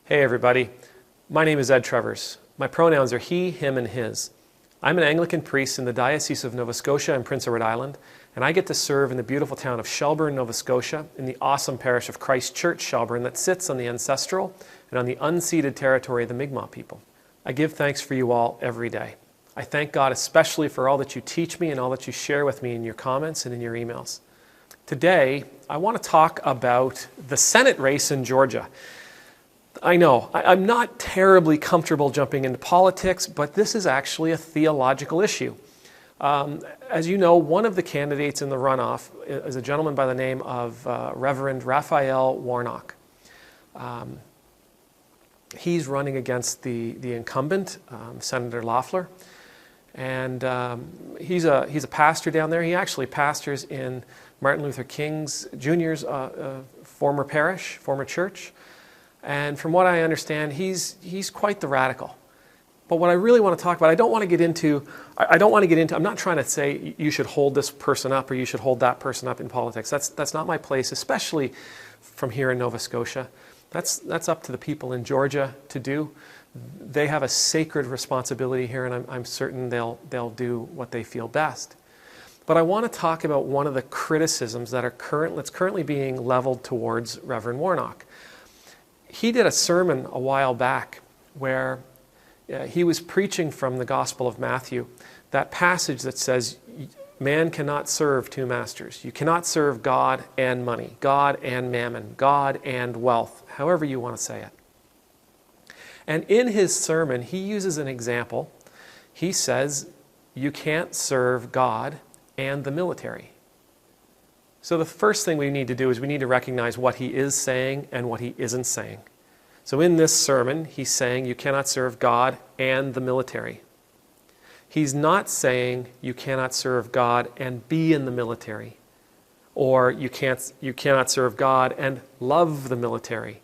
Hey everybody, my name is Ed Trevors. My pronouns are he, him, and his. I'm an Anglican priest in the Diocese of Nova Scotia and Prince Edward Island, and I get to serve in the beautiful town of Shelburne, Nova Scotia, in the awesome parish of Christ Church, Shelburne, that sits on the ancestral and on the unceded territory of the Mi'kmaq people. I give thanks for you all every day. I thank God especially for all that you teach me and all that you share with me in your comments and in your emails. Today, I want to talk about the Senate race in Georgia. I know, I'm not terribly comfortable jumping into politics, but this is actually a theological issue. As you know, one of the candidates in the runoff is a gentleman by the name of Reverend Raphael Warnock. He's running against the incumbent, Senator Loeffler, and he's a pastor down there. He actually pastors in Martin Luther King Jr.'s former parish, former church. And from what I understand, he's quite the radical. But what I really want to talk about, I don't want to get into, I'm not trying to say you should hold this person up or you should hold that person up in politics. That's not my place, especially from here in Nova Scotia. That's up to the people in Georgia to do. They have a sacred responsibility here, and I'm certain they'll do what they feel best. But I want to talk about one of the criticisms that's currently being leveled towards Reverend Warnock. He did a sermon a while back where he was preaching from the Gospel of Matthew, that passage that says, man cannot serve two masters. You cannot serve God and money, God and mammon, God and wealth, however you want to say it. And in his sermon, he uses an example. He says, you can't serve God and the military. So the first thing we need to do is we need to recognize what he is saying and what he isn't saying. So in this sermon, he's saying you cannot serve God and the military. He's not saying you cannot serve God and be in the military, or you cannot serve God and love the military,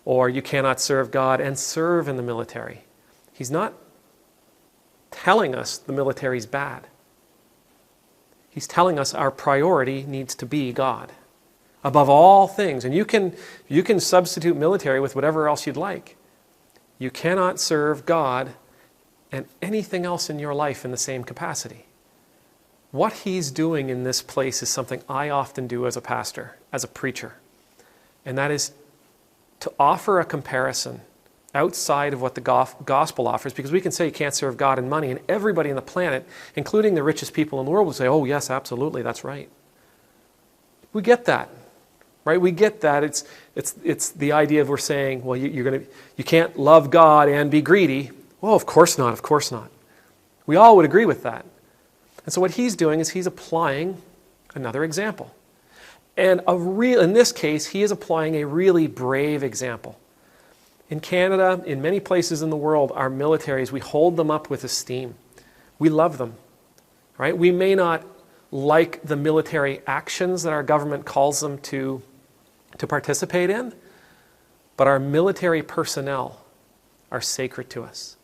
or you cannot serve God and serve in the military. He's not telling us the military's bad. He's telling us our priority needs to be God above all things. And you can substitute military with whatever else you'd like. You cannot serve God and anything else in your life in the same capacity. What he's doing in this place is something I often do as a pastor, as a preacher. And that is to offer a comparison outside of what the gospel offers, because we can say you can't serve God and money, and everybody on the planet, including the richest people in the world, will say, oh yes, absolutely, that's right. We get that, right? We get that. It's the idea of we're saying, well, you can't love God and be greedy. Well, of course not, of course not. We all would agree with that. And so what he's doing is he's applying another example. And in this case, he is applying a really brave example. In Canada, in many places in the world, our militaries, we hold them up with esteem. We love them, right? We may not like the military actions that our government calls them to participate in, but our military personnel are sacred to us.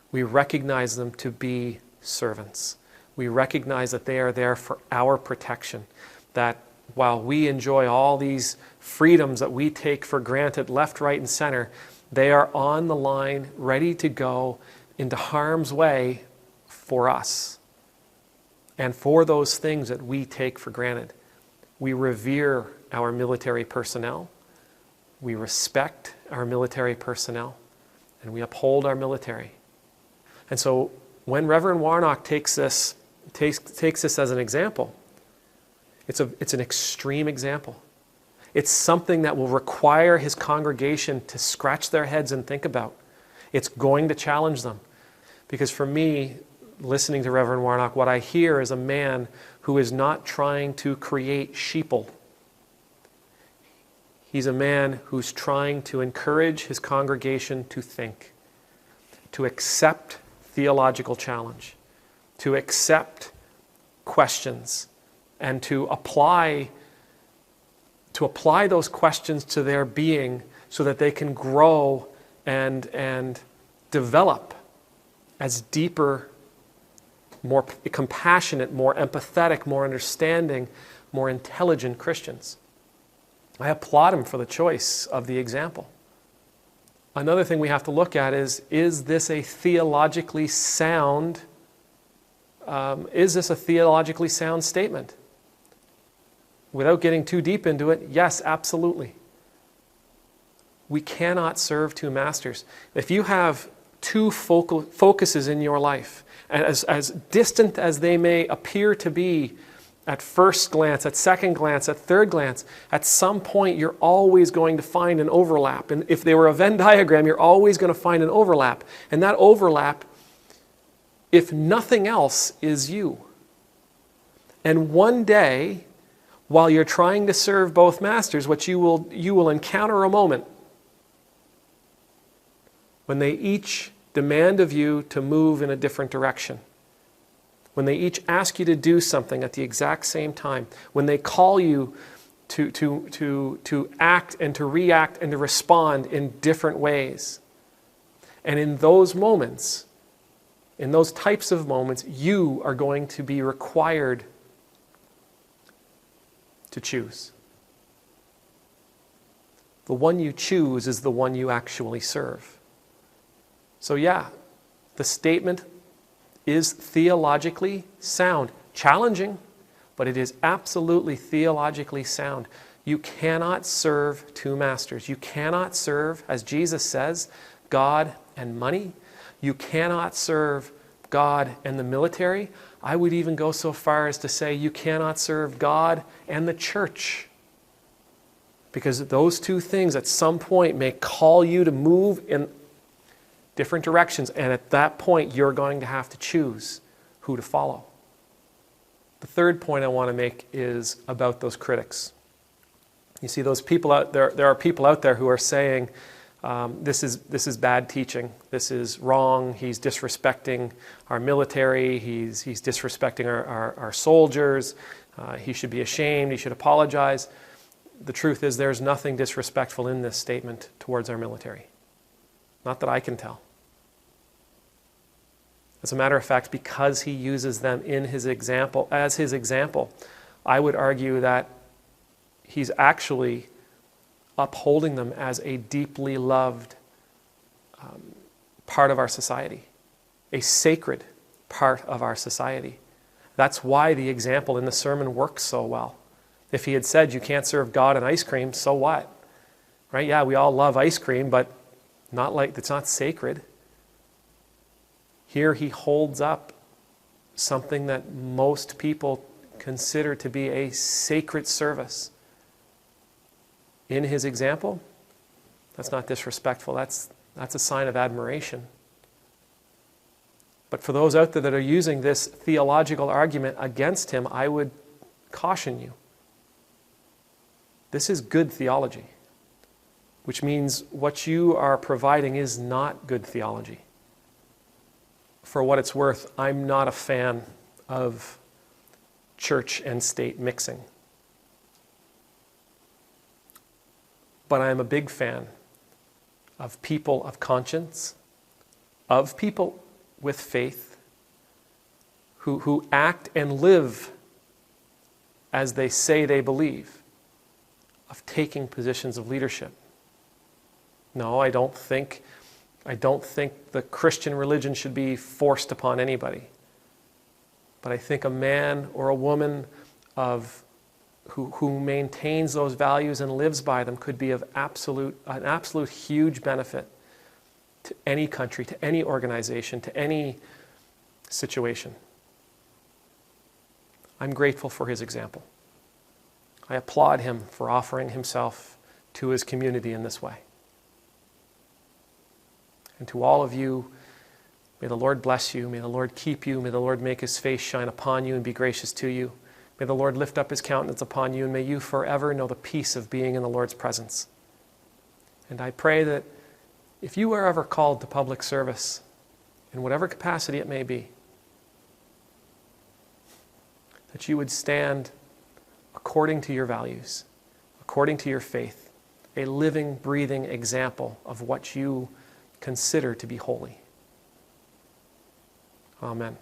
We recognize them to be servants. We recognize that they are there for our protection, that while we enjoy all these freedoms that we take for granted left, right, and center, they are on the line, ready to go into harm's way for us and for those things that we take for granted. We revere our military personnel, we respect our military personnel, and we uphold our military. And so when Reverend Warnock takes this as an example, it's an extreme example. It's something that will require his congregation to scratch their heads and think about. It's going to challenge them. Because for me, listening to Reverend Warnock, what I hear is a man who is not trying to create sheeple. He's a man who's trying to encourage his congregation to think, to accept theological challenge, to accept questions, and to apply those questions to their being so that they can grow and develop as deeper, more compassionate, more empathetic, more understanding, more intelligent Christians. I applaud him for the choice of the example. another thing we have to look at is this a theologically sound statement? Without getting too deep into it, yes, absolutely. We cannot serve two masters. If you have two focuses in your life, and as distant as they may appear to be at first glance, at second glance, at third glance, at some point you're always going to find an overlap. And if they were a Venn diagram, you're always going to find an overlap. And that overlap, if nothing else, is you. And one day, while you're trying to serve both masters, what you will encounter a moment when they each demand of you to move in a different direction. When they each ask you to do something at the exact same time. When they call you to act and to react and to respond in different ways. And in those moments, in those types of moments, you are going to be required to choose. The one you choose is the one you actually serve. So yeah, the statement is theologically sound. Challenging, but it is absolutely theologically sound. You cannot serve two masters. You cannot serve, as Jesus says, God and money. You cannot serve God and the military. I would even go so far as to say you cannot serve God and the church. Because those two things at some point may call you to move in different directions, and at that point you're going to have to choose who to follow. The third point I want to make is about those critics. You see, those people out there are people out there who are saying, this is bad teaching, this is wrong, he's disrespecting our military, he's disrespecting our soldiers, he should be ashamed, he should apologize. The truth is there's nothing disrespectful in this statement towards our military. Not that I can tell. As a matter of fact, because he uses them in his example, as his example, I would argue that he's actually upholding them as a deeply loved part of our society, a sacred part of our society. That's why the example in the sermon works so well. If he had said you can't serve God and ice cream, so what? Right? Yeah, we all love ice cream, but it's not sacred. Here he holds up something that most people consider to be a sacred service. In his example, that's not disrespectful. That's a sign of admiration. But for those out there that are using this theological argument against him, I would caution you. This is good theology, which means what you are providing is not good theology. For what it's worth, I'm not a fan of church and state mixing. But I am a big fan of people of conscience, of people with faith, who act and live as they say they believe, of taking positions of leadership. No, I don't think the Christian religion should be forced upon anybody. But I think a man or a woman who maintains those values and lives by them could be of an absolute huge benefit to any country, to any organization, to any situation. I'm grateful for his example. I applaud him for offering himself to his community in this way. And to all of you, may the Lord bless you, may the Lord keep you, may the Lord make his face shine upon you and be gracious to you. May the Lord lift up his countenance upon you, and may you forever know the peace of being in the Lord's presence. And I pray that if you are ever called to public service, in whatever capacity it may be, that you would stand according to your values, according to your faith, a living, breathing example of what you consider to be holy. Amen.